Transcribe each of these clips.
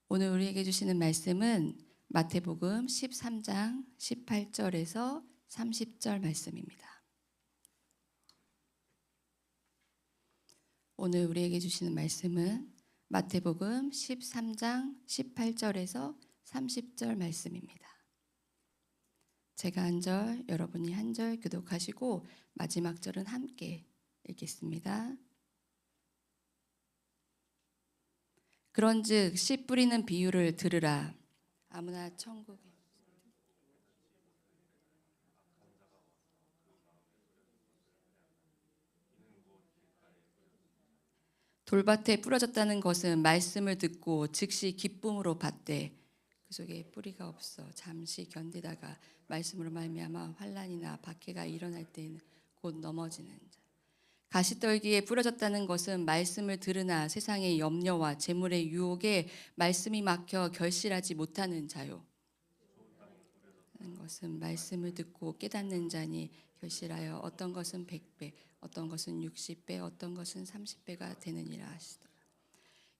오늘 우리에게 주시는 말씀은 마태복음 13장 18절에서 30절 말씀입니다. 오늘 우리에게 주시는 말씀은 마태복음 13장 18절에서 30절 말씀입니다. 제가 한 절, 여러분이 한 절 교독하시고 마지막 절은 함께 읽겠습니다. 그런즉 씨 뿌리는 비유를 들으라. 아무나 천국에 돌밭에 뿌려졌다는 것은 말씀을 듣고 즉시 기쁨으로 받되 그 속에 뿌리가 없어 잠시 견디다가 말씀으로 말미암아 환난이나 박해가 일어날 때에는 곧 넘어지는 자. 가시떨기에 뿌려졌다는 것은 말씀을 들으나 세상의 염려와 재물의 유혹에 말씀이 막혀 결실하지 못하는 자요. 하는 것은 말씀을 듣고 깨닫는 자니 결실하여 어떤 것은 100배, 어떤 것은 60배, 어떤 것은 30배가 되느니라 하시더라.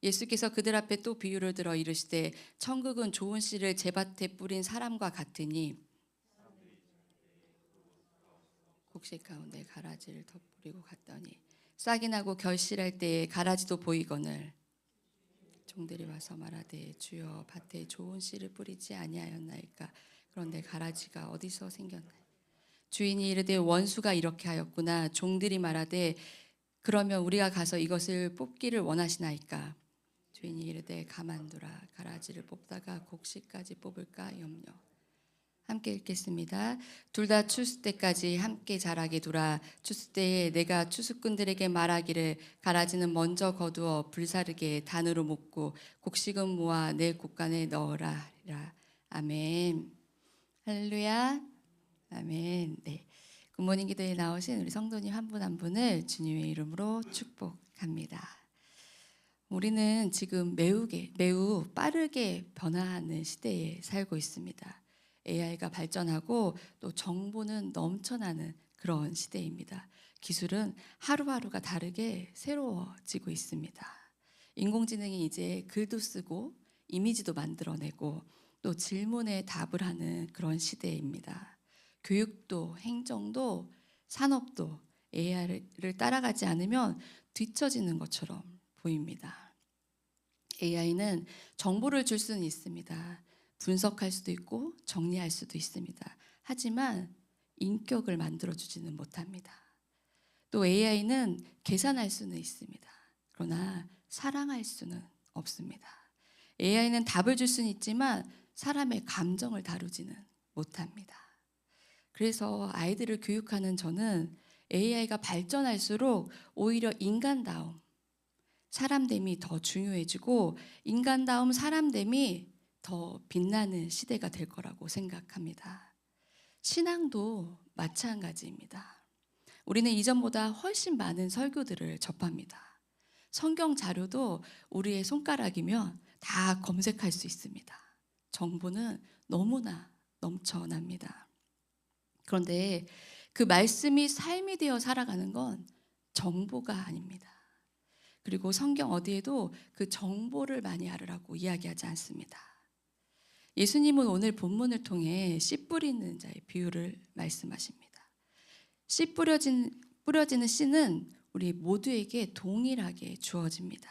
예수께서 그들 앞에 또 비유를 들어 이르시되 천국은 좋은 씨를 제밭에 뿌린 사람과 같으니 곡식 가운데 가라지를 덧뿌리고 갔더니 싹이 나고 결실할 때에 가라지도 보이거늘 종들이 와서 말하되 주여 밭에 좋은 씨를 뿌리지 아니하였나이까. 그런데 가라지가 어디서 생겼나이까. 주인이 이르되 원수가 이렇게 하였구나. 종들이 말하되 그러면 우리가 가서 이것을 뽑기를 원하시나이까. 주인이 이르되 가만두라. 가라지를 뽑다가 곡식까지 뽑을까 염려. 함께 읽겠습니다. 둘 다 추수 때까지 함께 자라게 두라. 추수 때에 내가 추수꾼들에게 말하기를 가라지는 먼저 거두어 불사르게 단으로 묶고 곡식은 모아 내 곡간에 넣으라. 아멘. 할렐루야. 아멘. 네. 굿모닝 기도에 나오신 우리 성도님 한 분 한 분을 주님의 이름으로 축복합니다. 우리는 지금 매우 빠르게 변화하는 시대에 살고 있습니다. AI가 발전하고 또 정보는 넘쳐나는 그런 시대입니다. 기술은 하루하루가 다르게 새로워지고 있습니다. 인공지능이 이제 글도 쓰고 이미지도 만들어내고 또 질문에 답을 하는 그런 시대입니다. 교육도 행정도 산업도 AI를 따라가지 않으면 뒤처지는 것처럼 보입니다. AI는 정보를 줄 수는 있습니다. 분석할 수도 있고 정리할 수도 있습니다. 하지만 인격을 만들어주지는 못합니다. 또 AI는 계산할 수는 있습니다. 그러나 사랑할 수는 없습니다. AI는 답을 줄 수는 있지만 사람의 감정을 다루지는 못합니다. 그래서 아이들을 교육하는 저는 AI가 발전할수록 오히려 인간다움, 사람됨이 더 중요해지고 인간다움, 사람됨이 더 빛나는 시대가 될 거라고 생각합니다. 신앙도 마찬가지입니다. 우리는 이전보다 훨씬 많은 설교들을 접합니다. 성경 자료도 우리의 손가락이면 다 검색할 수 있습니다. 정보는 너무나 넘쳐납니다. 그런데 그 말씀이 삶이 되어 살아가는 건 정보가 아닙니다. 그리고 성경 어디에도 그 정보를 많이 알으라고 이야기하지 않습니다. 예수님은 오늘 본문을 통해 씨 뿌리는 자의 비유를 말씀하십니다. 씨 뿌려지는 씨는 우리 모두에게 동일하게 주어집니다.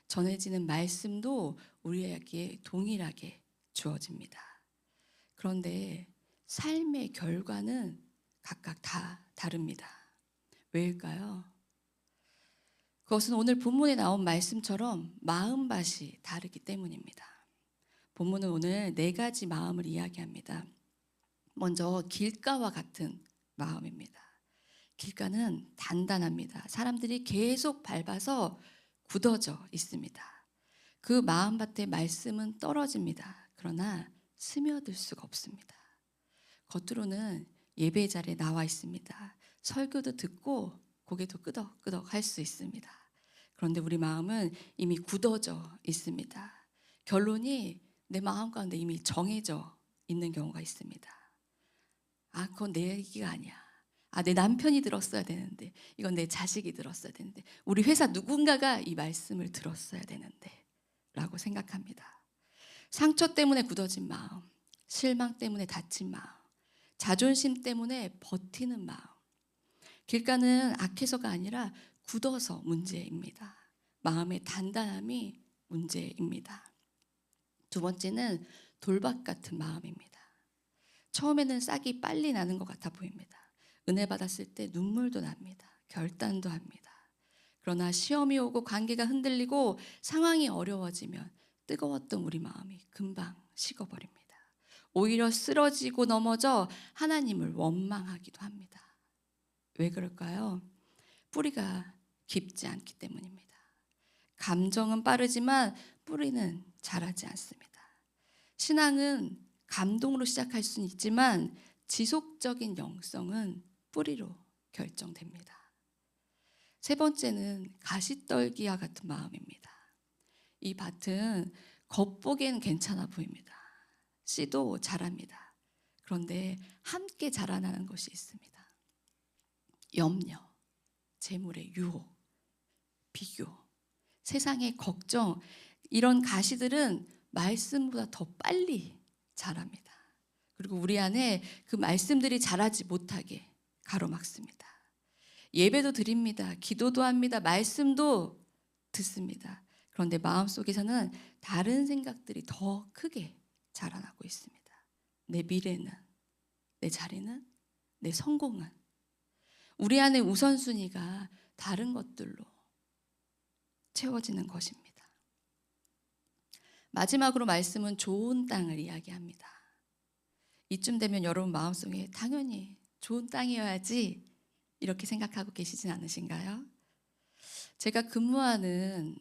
전해지는 말씀도 우리에게 동일하게 주어집니다. 그런데 삶의 결과는 각각 다 다릅니다. 왜일까요? 그것은 오늘 본문에 나온 말씀처럼 마음밭이 다르기 때문입니다. 본문은 오늘 4가지 마음을 이야기합니다. 먼저 길가와 같은 마음입니다. 길가는 단단합니다. 사람들이 계속 밟아서 굳어져 있습니다. 그 마음밭에 말씀은 떨어집니다. 그러나 스며들 수가 없습니다. 겉으로는 예배 자리에 나와 있습니다. 설교도 듣고 고개도 끄덕끄덕 할 수 있습니다. 그런데 우리 마음은 이미 굳어져 있습니다. 결론이 내 마음 가운데 이미 정해져 있는 경우가 있습니다. 아, 그건 내 얘기가 아니야. 아, 내 남편이 들었어야 되는데, 이건 내 자식이 들었어야 되는데, 우리 회사 누군가가 이 말씀을 들었어야 되는데 라고 생각합니다. 상처 때문에 굳어진 마음, 실망 때문에 다친 마음, 자존심 때문에 버티는 마음. 길가는 악해서가 아니라 굳어서 문제입니다. 마음의 단단함이 문제입니다. 두 번째는 돌밭 같은 마음입니다. 처음에는 싹이 빨리 나는 것 같아 보입니다. 은혜 받았을 때 눈물도 납니다. 결단도 합니다. 그러나 시험이 오고 관계가 흔들리고 상황이 어려워지면 뜨거웠던 우리 마음이 금방 식어버립니다. 오히려 쓰러지고 넘어져 하나님을 원망하기도 합니다. 왜 그럴까요? 뿌리가 깊지 않기 때문입니다. 감정은 빠르지만 뿌리는 자라지 않습니다. 신앙은 감동으로 시작할 수는 있지만 지속적인 영성은 뿌리로 결정됩니다. 세 번째는 가시떨기와 같은 마음입니다. 이 밭은 겉보기에는 괜찮아 보입니다. 씨도 자랍니다. 그런데 함께 자라나는 것이 있습니다. 염려, 재물의 유혹, 비교, 세상의 걱정, 이런 가시들은 말씀보다 더 빨리 자랍니다. 그리고 우리 안에 그 말씀들이 자라지 못하게 가로막습니다. 예배도 드립니다. 기도도 합니다. 말씀도 듣습니다. 그런데 마음속에서는 다른 생각들이 더 크게 자라나고 있습니다. 내 미래는, 내 자리는, 내 성공은. 우리 안의 우선순위가 다른 것들로 채워지는 것입니다. 마지막으로 말씀은 좋은 땅을 이야기합니다. 이쯤 되면 여러분 마음속에 당연히 좋은 땅이어야지 이렇게 생각하고 계시진 않으신가요? 제가 근무하는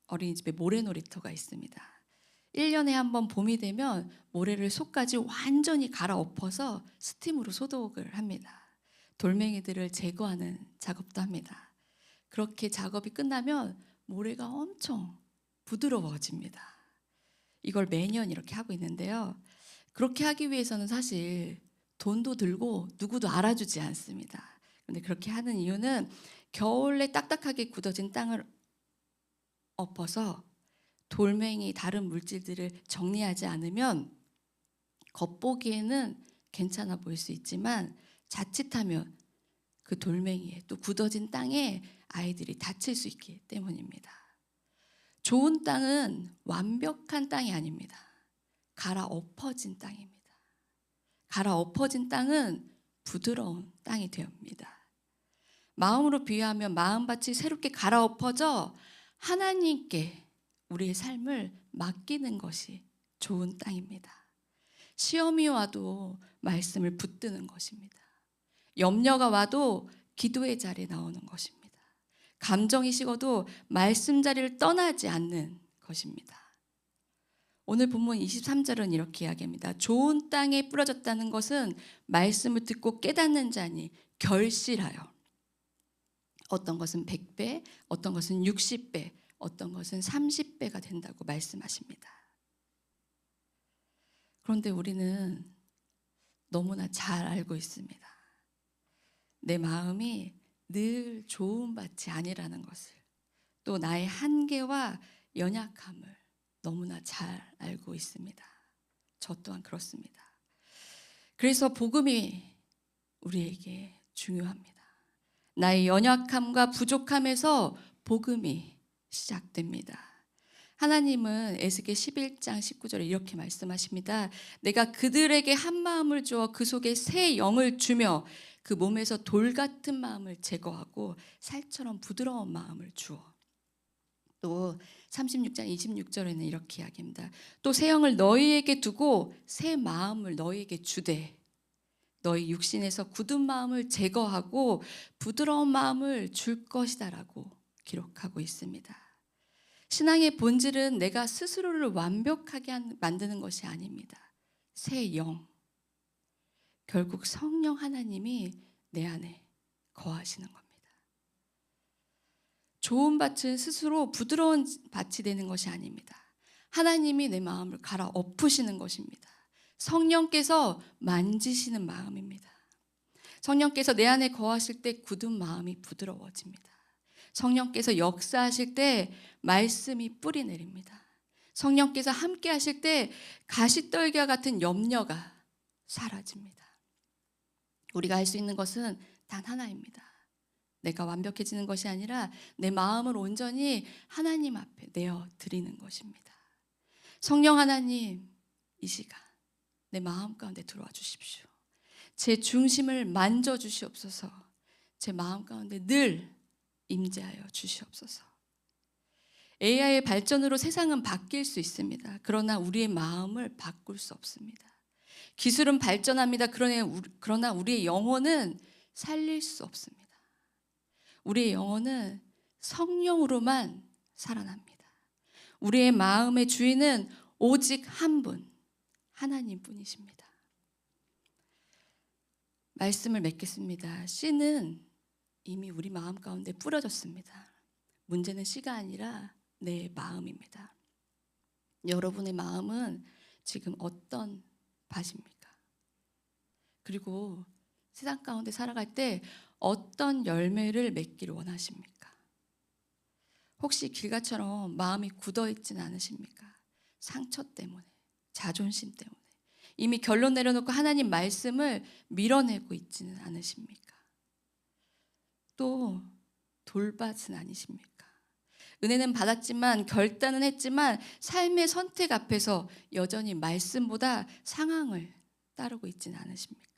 어린이집에 모래놀이터가 있습니다. 1년에 한 번 봄이 되면 모래를 속까지 완전히 갈아엎어서 스팀으로 소독을 합니다. 돌멩이들을 제거하는 작업도 합니다. 그렇게 작업이 끝나면 모래가 엄청 부드러워집니다. 이걸 매년 이렇게 하고 있는데요. 그렇게 하기 위해서는 사실 돈도 들고 누구도 알아주지 않습니다. 그런데 그렇게 하는 이유는 겨울에 딱딱하게 굳어진 땅을 엎어서 돌멩이 다른 물질들을 정리하지 않으면 겉보기에는 괜찮아 보일 수 있지만 자칫하면 그 돌멩이에 또 굳어진 땅에 아이들이 다칠 수 있기 때문입니다. 좋은 땅은 완벽한 땅이 아닙니다. 갈아엎어진 땅입니다. 갈아엎어진 땅은 부드러운 땅이 됩니다. 마음으로 비유하면 마음밭이 새롭게 갈아엎어져 하나님께 우리의 삶을 맡기는 것이 좋은 땅입니다. 시험이 와도 말씀을 붙드는 것입니다. 염려가 와도 기도의 자리에 나오는 것입니다. 감정이 식어도 말씀 자리를 떠나지 않는 것입니다. 오늘 본문 23절은 이렇게 이야기합니다. 좋은 땅에 뿌려졌다는 것은 말씀을 듣고 깨닫는 자니 결실하여 어떤 것은 100배, 어떤 것은 60배, 어떤 것은 30배가 된다고 말씀하십니다. 그런데 우리는 너무나 잘 알고 있습니다. 내 마음이 늘 좋은 밭이 아니라는 것을, 또 나의 한계와 연약함을 너무나 잘 알고 있습니다. 저 또한 그렇습니다. 그래서 복음이 우리에게 중요합니다. 나의 연약함과 부족함에서 복음이 시작됩니다. 하나님은 에스겔 11장 19절에 이렇게 말씀하십니다. 내가 그들에게 한 마음을 주어 그 속에 새 영을 주며 그 몸에서 돌 같은 마음을 제거하고 살처럼 부드러운 마음을 주어. 또 36장 26절에는 이렇게 이야기합니다. 또 새 영을 너희에게 두고 새 마음을 너희에게 주되 너희 육신에서 굳은 마음을 제거하고 부드러운 마음을 줄 것이다라고 기록하고 있습니다. 신앙의 본질은 내가 스스로를 완벽하게 만드는 것이 아닙니다. 새 영, 결국 성령 하나님이 내 안에 거하시는 겁니다. 좋은 밭은 스스로 부드러운 밭이 되는 것이 아닙니다. 하나님이 내 마음을 갈아엎으시는 것입니다. 성령께서 만지시는 마음입니다. 성령께서 내 안에 거하실 때 굳은 마음이 부드러워집니다. 성령께서 역사하실 때 말씀이 뿌리 내립니다. 성령께서 함께 하실 때 가시떨기와 같은 염려가 사라집니다. 우리가 할 수 있는 것은 단 하나입니다. 내가 완벽해지는 것이 아니라 내 마음을 온전히 하나님 앞에 내어드리는 것입니다. 성령 하나님, 이 시간 내 마음 가운데 들어와 주십시오. 제 중심을 만져주시옵소서. 제 마음 가운데 늘 임재하여 주시옵소서. AI의 발전으로 세상은 바뀔 수 있습니다. 그러나 우리의 마음을 바꿀 수 없습니다. 기술은 발전합니다. 그러나 우리의 영혼은 살릴 수 없습니다. 우리의 영혼은 성령으로만 살아납니다. 우리의 마음의 주인은 오직 한 분, 하나님 뿐이십니다. 말씀을 맺겠습니다. 씨는 이미 우리 마음 가운데 뿌려졌습니다. 문제는 씨가 아니라 내 마음입니다. 여러분의 마음은 지금 어떤 밭입니까? 그리고 세상 가운데 살아갈 때 어떤 열매를 맺기를 원하십니까? 혹시 길가처럼 마음이 굳어있진 않으십니까? 상처 때문에, 자존심 때문에 이미 결론 내려놓고 하나님 말씀을 밀어내고 있지는 않으십니까? 또 돌밭은 아니십니까? 은혜는 받았지만 결단은 했지만 삶의 선택 앞에서 여전히 말씀보다 상황을 따르고 있지는 않으십니까?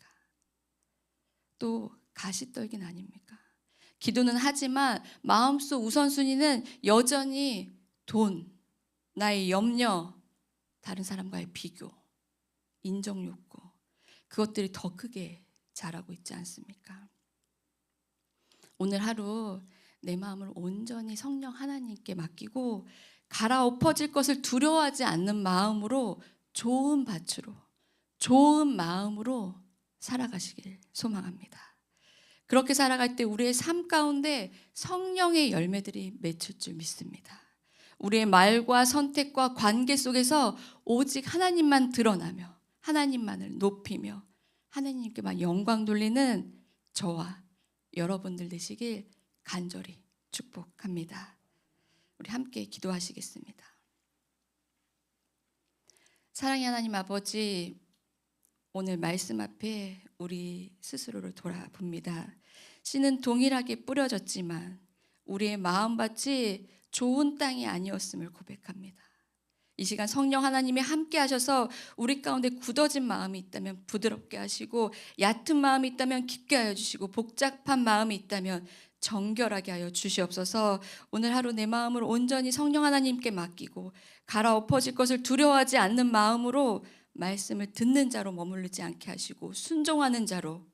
또 가시떨기는 아닙니까? 기도는 하지만 마음속 우선순위는 여전히 돈, 나의 염려, 다른 사람과의 비교, 인정욕구, 그것들이 더 크게 자라고 있지 않습니까? 오늘 하루 내 마음을 온전히 성령 하나님께 맡기고 갈아엎어질 것을 두려워하지 않는 마음으로 좋은 밭으로, 좋은 마음으로 살아가시길 소망합니다. 그렇게 살아갈 때 우리의 삶 가운데 성령의 열매들이 맺힐 줄 믿습니다. 우리의 말과 선택과 관계 속에서 오직 하나님만 드러나며 하나님만을 높이며 하나님께만 영광 돌리는 저와 여러분들 되시길 간절히 축복합니다. 우리 함께 기도하시겠습니다. 사랑의 하나님 아버지, 오늘 말씀 앞에 우리 스스로를 돌아봅니다. 씨는 동일하게 뿌려졌지만 우리의 마음밭이 좋은 땅이 아니었음을 고백합니다. 이 시간 성령 하나님이 함께 하셔서 우리 가운데 굳어진 마음이 있다면 부드럽게 하시고 얕은 마음이 있다면 깊게 하여 주시고 복잡한 마음이 있다면 정결하게 하여 주시옵소서. 오늘 하루 내 마음을 온전히 성령 하나님께 맡기고 갈아엎어질 것을 두려워하지 않는 마음으로 말씀을 듣는 자로 머무르지 않게 하시고 순종하는 자로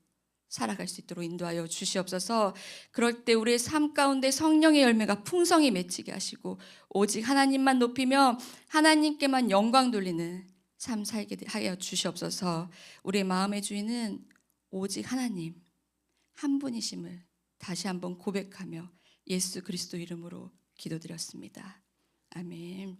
살아갈 수 있도록 인도하여 주시옵소서. 그럴 때 우리의 삶 가운데 성령의 열매가 풍성히 맺히게 하시고 오직 하나님만 높이며 하나님께만 영광 돌리는 삶 살게 하여 주시옵소서. 우리의 마음의 주인은 오직 하나님 한 분이심을 다시 한번 고백하며 예수 그리스도 이름으로 기도드렸습니다. 아멘.